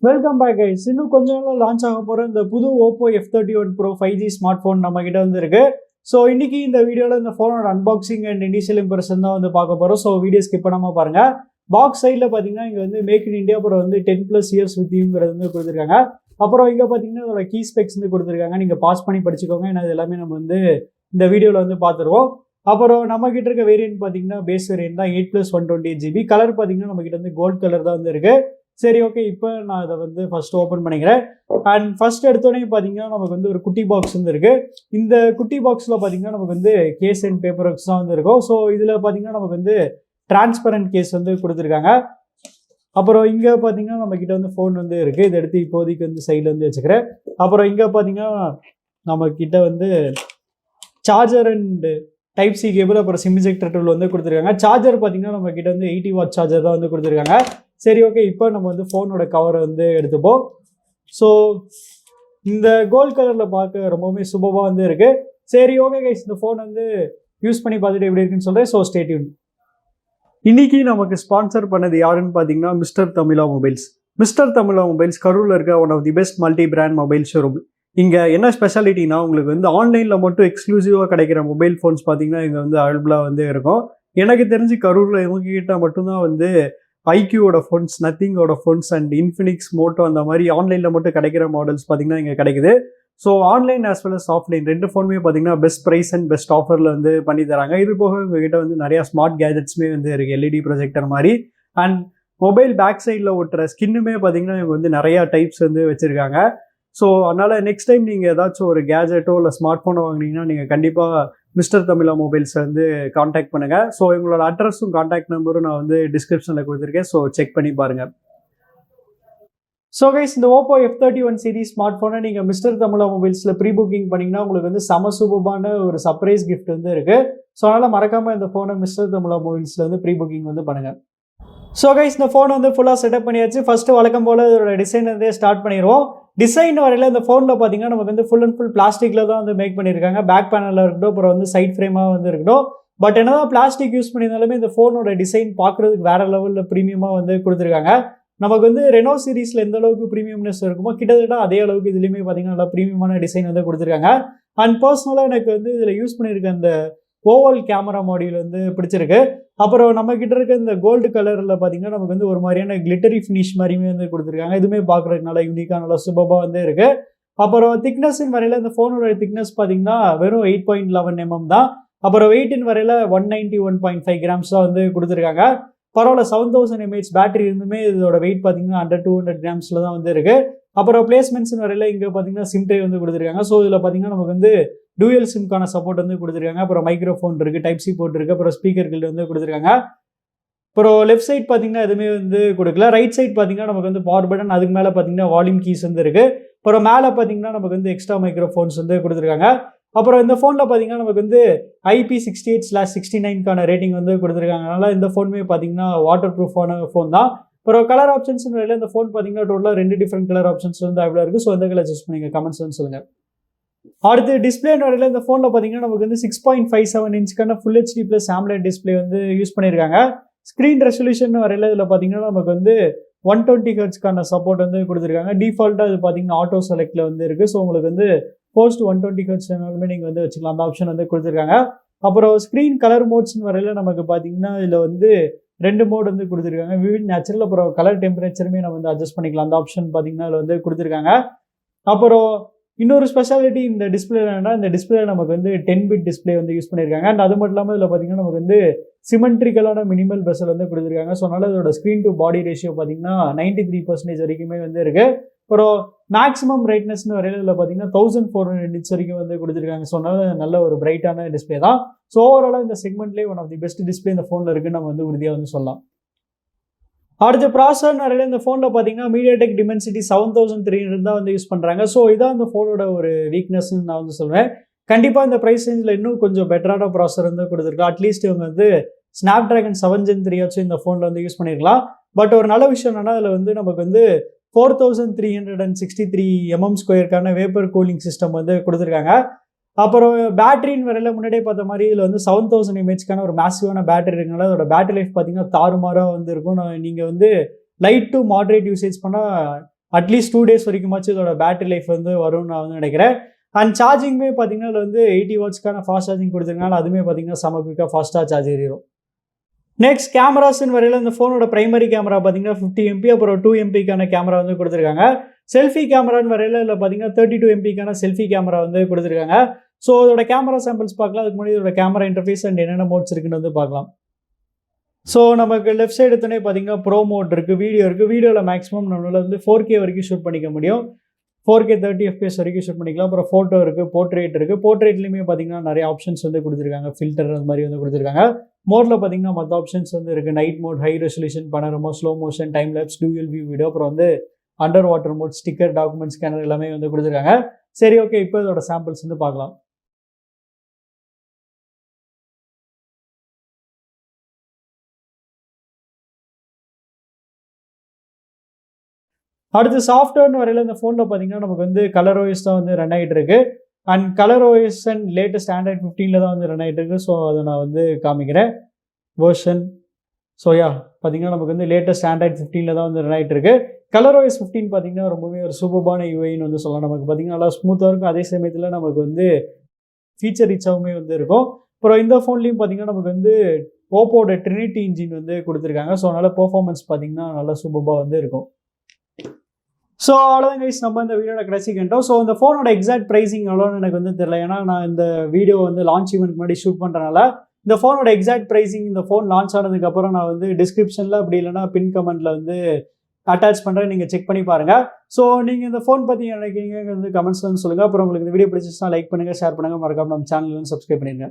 Welcome back guys. இன்னும் கொஞ்ச நாள் லான்ச் ஆக போகிற இந்த புது Oppo F31 Pro 5G smart phone நம்ம கிட்ட வந்து இருக்கு. ஸோ இன்னைக்கு இந்த வீடியோவில் இந்த ஃபோனோட அன்பாக்சிங் அண்ட் இனிஷியல் இம்ப்ரெஷன் தான் வந்து பார்க்க போகிறோம். ஸோ வீடியோ ஸ்கிப் பண்ணாமல் பாருங்க. பாக்ஸ் சைடில் பார்த்தீங்கன்னா இங்கே வந்து மேக் இன் இந்தியா அப்புறம் வந்து 10+ இயர்ஸ் வித் யூங்கிறது வந்து கொடுத்துருக்காங்க. அப்புறம் இங்கே பார்த்தீங்கன்னா அதோட கீ ஸ்பெக்ஸ் வந்து கொடுத்துருக்காங்க. நீங்கள் பாஸ் பண்ணி படிச்சுக்கோங்க, ஏன்னா இது எல்லாமே நம்ம வந்து இந்த வீடியோவில் வந்து பார்த்துருவோம். அப்புறம் நம்ம கிட்ட இருக்க வேரியன்ட் பார்த்தீங்கன்னா பேஸ் வேரியன்ட் தான் 8+128GB. கலர் பார்த்தீங்கன்னா நம்ம கிட்ட வந்து கோல்ட் கலர் தான் வந்து இருக்கு. சரி, ஓகே, இப்போ நான் அதை வந்து ஃபர்ஸ்ட் ஓப்பன் பண்ணிக்கிறேன். அண்ட் ஃபர்ஸ்ட் எடுத்தோடனே பார்த்தீங்கன்னா நமக்கு வந்து ஒரு குட்டி பாக்ஸ் வந்து இருக்கு. இந்த குட்டி பாக்ஸில் பார்த்தீங்கன்னா நமக்கு வந்து கேஸ் அண்ட் பேப்பர் ஒர்க்ஸ் தான் வந்து இருக்கும். ஸோ இதில் பார்த்தீங்கன்னா நமக்கு வந்து டிரான்ஸ்பரண்ட் கேஸ் வந்து கொடுத்துருக்காங்க. அப்புறம் இங்கே பார்த்தீங்கன்னா நம்ம கிட்ட வந்து ஃபோன் வந்து இருக்கு. இதை எடுத்து இப்போதைக்கு வந்து சைடில் வந்து வச்சுக்கிறேன். அப்புறம் இங்கே பார்த்தீங்கன்னா நம்ம கிட்ட வந்து charger and type C cable அப்புறம் சிம் இஜெக்டர் டூல் வந்து கொடுத்துருக்காங்க. சார்ஜர் பார்த்தீங்கன்னா நம்ம கிட்ட வந்து 80 வாட் சார்ஜர் தான் வந்து கொடுத்துருக்காங்க. சரி, ஓகே, இப்போ நம்ம வந்து ஃபோனோட கவரை வந்து எடுத்துப்போம். ஸோ இந்த கோல்ட் கலரில் பார்க்க ரொம்பவுமே சூப்பராக வந்து இருக்கு. சரி, ஓகே கைஸ், இந்த ஃபோன் வந்து யூஸ் பண்ணி பார்த்துட்டு எப்படி இருக்குன்னு சொல்கிறேன். So stay tune. இன்னைக்கு நமக்கு ஸ்பான்சர் பண்ணது யாருன்னு பார்த்தீங்கன்னா மிஸ்டர் தமிழா மொபைல்ஸ். மிஸ்டர் தமிழா மொபைல்ஸ் கரூரில் இருக்க one of the best multi brand mobile showroom. இங்கே என்ன ஸ்பெஷாலிட்டினா உங்களுக்கு வந்து ஆன்லைனில் மட்டும் எக்ஸ்க்ளூசிவாக கிடைக்கிற மொபைல் ஃபோன்ஸ் பார்த்தீங்கன்னா இங்கே வந்து அவைலபிளாக வந்து இருக்கும். எனக்கு தெரிஞ்சு கரூரில் இவங்ககிட்ட மட்டும்தான் வந்து ஐக்யூவோட ஃபோன்ஸ், நத்திங்கோட ஃபோன்ஸ் அண்ட் இன்ஃபினிக்ஸ், மோட்டோ அந்த மாதிரி ஆன்லைனில் மட்டும் கிடைக்கிற மாடல்ஸ் பார்த்தீங்கன்னா இங்கே கிடைக்குது. So online as well as offline ரெண்டு ஃபோனுமே பார்த்தீங்கன்னா பெஸ்ட் ப்ரைஸ் அண்ட் பெஸ்ட் ஆஃபரில் வந்து பண்ணி தராங்க. இது போக உங்ககிட்ட வந்து நிறையா ஸ்மார்ட் கேஜெட்ஸுமே வந்து இருக்குது, எல்இடி ப்ரொஜெக்டர் மாதிரி. அண்ட் மொபைல் பேக் சைடில் ஒட்டுற ஸ்கின்னுமே பார்த்தீங்கன்னா இவங்க வந்து நிறையா டைப்ஸ் வந்து வச்சுருக்காங்க. ஸோ அதனால் நெக்ஸ்ட் டைம் நீங்கள் ஏதாச்சும் ஒரு கேஜெட்டோ இல்லை ஸ்மார்ட் ஃபோனோ வாங்கினீங்கன்னா நீங்கள் கண்டிப்பாக மிஸ்டர் தமிழா மொபைல்ஸை வந்து காண்டாக்ட் பண்ணுங்கள். ஸோ எங்களோட அட்ரஸும் காண்டாக்ட் நம்பரும் நான் வந்து டிஸ்கிரிப்ஷனில் கொடுத்துருக்கேன். ஸோ செக் பண்ணி பாருங்கள். ஸோ கைஸ், இந்த ஓப்போ F31 சீரிஸ் ஸ்மார்ட் ஃபோனை நீங்கள் மிஸ்டர் தமிழா மொபைல்ஸில் ப்ரீ புக்கிங் பண்ணிங்கன்னா உங்களுக்கு வந்து சூப்பரான ஒரு சர்ப்ரைஸ் கிஃப்ட் வந்து இருக்குது. ஸோ அதனால் மறக்காமல் இந்த ஃபோனை மிஸ்டர் தமிழா மொபைல்ஸில் வந்து ப்ரீ புக்கிங் வந்து பண்ணுங்கள். ஸோ கைஸ், இந்த ஃபோன் வந்து ஃபுல்லாக செட்டப் பண்ணியாச்சு. ஃபஸ்ட்டு வழக்கம் போல் இதோட டிசைன் வந்து ஸ்டார்ட் பண்ணிடுவோம். டிசைன் வரையில் இந்த ஃபோனில் பார்த்தீங்கன்னா நமக்கு வந்து ஃபுல் அண்ட் ஃபுல் பிளாஸ்டிக்கில் தான் வந்து மேக் பண்ணியிருக்காங்க. பேக் பேனலில் இருக்கட்டும், அப்புறம் வந்து சைட் ஃப்ரேமாக வந்து இருக்கட்டும். பட் என்னதான் பிளாஸ்டிக் யூஸ் பண்ணியிருந்தாலுமே இந்த ஃபோனோட டிசைன் பார்க்குறதுக்கு வேறு லெவலில் ப்ரீமியமாக வந்து கொடுத்துருக்காங்க. நமக்கு வந்து ரெனோ சீரீஸில் எந்த அளவுக்கு ப்ரீமியம்னஸ் இருக்குமோ கிட்டத்தட்ட அதே அளவுக்கு இதுலேயுமே பார்த்தீங்கன்னா நல்லா ப்ரீமியமான டிசைன் வந்து கொடுத்துருக்காங்க. அண்ட் பர்சனலாக எனக்கு வந்து இதில் யூஸ் பண்ணியிருக்க அந்த ஓவல் கேமரா மாடியூல் வந்து பிடிச்சிருக்கு. அப்புறம் நம்ம கிட்ட இருக்க இந்த கோல்டு கலரில் பார்த்தீங்கன்னா நமக்கு வந்து ஒரு மாதிரியான கிளிட்டரி ஃபினிஷ் மாதிரியுமே வந்து கொடுத்துருக்காங்க. இதுவுமே பார்க்குறதுக்கு நல்லா யூனிக்காக நல்லா சூப்பராக வந்து இருக்கு. அப்புறம் திக்னஸ்ன்னு வரையில் இந்த ஃபோனோட திக்னஸ் பார்த்தீங்கன்னா வெறும் 8.11 mm தான். அப்புறம் வெயிட்டின் வரையில் 191.5 grams தான் வந்து கொடுத்துருக்காங்க. பரவாயில்ல, 7000 mAh பேட்டரி இருந்துமே இதோட வெயிட் பார்த்தீங்கன்னா 100-200 grams தான் வந்து இருக்கு. அப்புறம் பிளேஸ்மெண்ட்ஸ்னு வரையில் இங்கே பார்த்தீங்கன்னா சிம் ட்ரே வந்து கொடுத்துருக்காங்க. ஸோ இதில் பார்த்தீங்கன்னா நமக்கு வந்து டூயல் சிம்க்கான சப்போர்ட் வந்து கொடுத்துருக்காங்க. அப்புறம் மைக்ரோஃபோன் இருக்குது, டைப் சி போர்ட் இருக்குது, அப்புறம் ஸ்பீக்கர்கள் வந்து கொடுத்துருக்காங்க. அப்புறம் லெஃப்ட் சைட் பார்த்தீங்கன்னா எதுவுமே வந்து கொடுக்கல. ரைட் சைட் பார்த்தீங்கன்னா நமக்கு வந்து பவர் பட்டன், அதுக்கு மேலே பார்த்தீங்கன்னா வால்யூம் கீஸ் வந்து இருக்குது. அப்புறம் மேலே பார்த்தீங்கன்னா நமக்கு வந்து எக்ஸ்ட்ரா மைக்ரோஃபோன்ஸ் வந்து கொடுத்துருக்காங்க. அப்புறம் இந்த ஃபோனில் பார்த்தீங்கன்னா நமக்கு வந்து IP68/69க்கான ரேட்டிங் வந்து கொடுத்துருக்காங்க. அதனால் இந்த ஃபோனுமே பார்த்தீங்கன்னா வாட்டர் ப்ரூஃபான ஃபோன் தான். அப்புறம் கலர் ஆப்ஷன்ஸ் வரையில் இந்த ஃபோன் பார்த்தீங்கன்னா டோட்டலாக 2 டிஃப்ரெண்ட் கலர் ஆப்ஷன்ஸ் வந்து அவைலபிளாக இருக்குது. ஸோ எந்த கலர் சூஸ் பண்ணிங்க கமெண்ட்ஸ் வந்து சொல்லுங்கள். அடுத்து டிஸ்பிளே வரையில் இந்த ஃபோனில் பார்த்தீங்கன்னா நமக்கு வந்து 6.57 இன்ச்சுக்கான ஃபுல் HD+ AMOLED டிஸ்பிளே வந்து யூஸ் பண்ணியிருக்காங்க. ஸ்க்ரீன் ரெசல்யூஷன் வரையில் இதில் பார்த்தீங்கன்னா நமக்கு வந்து 120 Hzக்கான சப்போர்ட் வந்து கொடுத்துருக்காங்க. டிஃபால்ட்டாக இது பார்த்தீங்கன்னா ஆட்டோ செலக்டில் வந்து இருக்குது. ஸோ உங்களுக்கு வந்து போஸ்ட் 120 Hz நீங்கள் வந்து வச்சுக்கலாம், அந்த ஆப்ஷன் வந்து கொடுத்துருக்காங்க. அப்புறம் ஸ்க்ரீன் கலர் மோட்ஸ்னு வரையில் நமக்கு பார்த்தீங்கன்னா இதில் வந்து 2 மோட் வந்து கொடுத்துருக்காங்க, விவிட், நேச்சுரல். அப்புறம் கலர் டெம்பரேச்சருமே நம்ம வந்து அட்ஜஸ்ட் பண்ணிக்கலாம், அந்த ஆப்ஷன் பார்த்தீங்கன்னா இதில் வந்து கொடுத்துருக்காங்க. அப்புறம் இன்னொரு ஸ்பெஷாலிட்டி இந்த டிஸ்பிளே என்னன்னா, இந்த டிஸ்பிளே நமக்கு வந்து 10-bit டிஸ்பிளே வந்து யூஸ் பண்ணியிருக்காங்க. அண்ட் அது மட்டும் இல்லாமல் இதில் பார்த்தீங்கன்னா நமக்கு வந்து சிமெட்ரிக்கலான மினிமல் பெசல் வந்து கொடுத்துருக்காங்க. ஸோ அதனால் இதோட ஸ்க்ரீன் டு பாடி ரேஷியோ பார்த்தீங்கன்னா 93% வரைக்குமே வந்து இருக்குது. அப்புறம் மேக்ஸிமம் பிரைட்னஸ்னு வரையில் இதில் பார்த்தீங்கன்னா 1400 nits வரைக்கும் வந்து கொடுத்துருக்காங்க. ஸோ அதனால் நல்ல ஒரு பிரைட்டான டிஸ்பிளே தான். ஸோ ஓவராலாக இந்த செக்மெண்ட்லேயே one of the best display இந்த ஃபோனில் இருக்குன்னு நம்ம வந்து உறுதியாக வந்து சொல்லலாம். அடுத்த ப்ராசஸர் நிறைய இந்த ஃபோனில் பார்த்தீங்கன்னா MediaTek Dimensity 7300 தான் வந்து யூஸ் பண்ணுறாங்க. ஸோ இதான் இந்த ஃபோனோட ஒரு வீக்னஸ்ன்னு நான் வந்து சொல்வேன். கண்டிப்பாக இந்த ப்ரைஸ் ரேஞ்சில் இன்னும் கொஞ்சம் பெட்டரான ப்ராசஸர் வந்து கொடுத்துருக்கோம். அட்லீஸ்ட் இவங்க வந்து Snapdragon 7 Gen 3 ஆச்சும் இந்த ஃபோனில் வந்து யூஸ் பண்ணியிருக்கலாம். பட் ஒரு நல்ல விஷயம் என்னன்னா அதில் வந்து நமக்கு வந்து 4363 mm² வேப்பர் கூலிங் சிஸ்டம் வந்து கொடுத்துருக்காங்க. அப்புறம் பேட்டரின்னு வரையில் முன்னாடியே பார்த்த மாதிரி இதில் வந்து 7000 mAhக்கான ஒரு மேசிவான பேட்டரி இருக்குனால அதோட பேட்டரி லைஃப் பார்த்தீங்கன்னா தாறுமாறாக வந்து இருக்கும். நீங்கள் வந்து லைட் டு மாடரேட் யூசேஜ் பண்ணால் அட்லீஸ்ட் 2 days வரைக்குமாச்சும் இதோட பேட்டரி லைஃப் வந்து வரும்னு நான் வந்து நினைக்கிறேன். அண்ட் சார்ஜிங்குமே பார்த்தீங்கன்னா அதில் வந்து 80 வாட்ஸ்க்கான ஃபாஸ்ட் சார்ஜிங் கொடுத்துருக்கனால அதுவுமே பார்த்தீங்கன்னா செம குயிக்காக ஃபாஸ்ட்டாக சார்ஜ் ஏறிடும். நெக்ஸ்ட் கேமராஸ்ன்னு வரையில் இந்த ஃபோனோட பிரைமரி கேமரா பார்த்தீங்கன்னா 50 MP, அப்புறம் 2 MPக்கான கேமரா வந்து கொடுத்துருக்காங்க. செல்ஃபி கேமரான்னு வரையில் இதில் பார்த்தீங்கன்னா 32 MPக்கான செல்ஃபி கேமரா வந்து கொடுத்துருக்காங்க. ஸோ இதோட கேமரா சாம்பிள்ஸ் பார்க்கலாம். அதுக்கு முன்னாடி இதோட கேமரா இன்டர்ஃபேஸ் அண்ட் என்னென்ன மோட்ஸ் இருக்குன்னு வந்து பார்க்கலாம். ஸோ நமக்கு லெஃப்ட் சைடு எடுத்தோடனே பார்த்தீங்கன்னா ப்ரோ மோட் இருக்குது, வீடியோ இருக்குது. வீடியோவில் மேக்ஸிமம் நம்மளால் வந்து 4K வரைக்கும் ஷூட் பண்ணிக்க முடியும். 4K 30 FPS வரைக்கும் ஷூட் பண்ணிக்கலாம். அப்புறம் ஃபோட்டோ இருக்குது, போர்ட்ரேட் இருக்குது. போர்ட்ரேட்லேயுமே பார்த்தீங்கன்னா நிறைய ஆப்ஷன்ஸ் வந்து கொடுத்துருக்காங்க. ஃபில்டர் அந்த மாதிரி வந்து கொடுத்துருக்காங்க. மோடில் பார்த்தீங்கன்னா மற்ற ஆப்ஷன்ஸ் வந்து இருக்குது. Night mode, high resolution, panorama, slow motion, time lapse, dual view video, அப்புறம் வந்து underwater mode, sticker, document scanner எல்லாமே வந்து கொடுத்துருக்காங்க. சரி, ஓகே, இப்போ இதோட சாம்பிள்ஸ் வந்து பார்க்கலாம். அடுத்து சாஃப்ட்வேர்னு வரையில் இந்த ஃபோனில் பார்த்தீங்கன்னா நமக்கு வந்து ColorOS தான் வந்து ரன் ஆகிட்டு இருக்கு. And ColorOS and latest Android 15 தான் வந்து ரன் ஆகிட்டு இருக்கு. ஸோ அதை நான் வந்து காமிக்கிறேன் வெர்ஷன். ஸோ பார்த்தீங்கன்னா நமக்கு வந்து லேட்டஸ்ட் Android 15 தான் வந்து ரன் ஆகிட்டு இருக்கு. ColorOS 15 பார்த்தீங்கன்னா ரொம்பவே ஒரு சூப்பர்பான யூஐன்னு வந்து சொல்லலாம். நமக்கு பார்த்தீங்கன்னா நல்லா ஸ்மூத்தாக இருக்கும். அதே சமயத்தில் நமக்கு வந்து ஃபீச்சர் ரிச்சாகவுமே வந்து இருக்கும். அப்புறம் இந்த ஃபோன்லேயும் பார்த்தீங்கன்னா நமக்கு வந்து ஓப்போட ட்ரினிட்டி இன்ஜின் வந்து கொடுத்துருக்காங்க. ஸோ அதனால் பெர்ஃபார்மன்ஸ் பார்த்தீங்கன்னா நல்லா சூப்பராக வந்து இருக்கும். ஸோ அவ்வளோதான் கைஸ், நம்ம இந்த வீடியோட கடைசிக்கு வந்துட்டோம். ஸோ இந்த ஃபோனோட எக்ஸாக்ட் ப்ரைஸிங் எவ்வளோன்னு எனக்கு வந்து தெரியல. ஏன்னா நான் இந்த வீடியோ வந்து லான்ச் ஈவெண்ட் முன்னாடி ஷூட் பண்ணுறனால இந்த ஃபோனோட எக்ஸாக்ட் ப்ரைஸிங் இந்த ஃபோன் லான்ச் ஆனதுக்கப்புறம் நான் வந்து டிஸ்கிரிப்ஷனில் அப்படி இல்லைனா பின் கமெண்ட்டில் வந்து அட்டாச் பண்ணுறேன், நீங்கள் செக் பண்ணி பாருங்கள். ஸோ நீங்கள் இந்த ஃபோன் பற்றி நினைக்கிறீங்க வந்து கமெண்ட்ஸில் வந்து சொல்லுங்கள். அப்புறம் உங்களுக்கு இந்த வீடியோ பிடிச்சிச்சுன்னா லைக் பண்ணுங்கள், ஷேர் பண்ணுங்கள், மறக்காம நம்ம சேனல் வந்து சப்ஸ்கிரைப் பண்ணிடுங்க.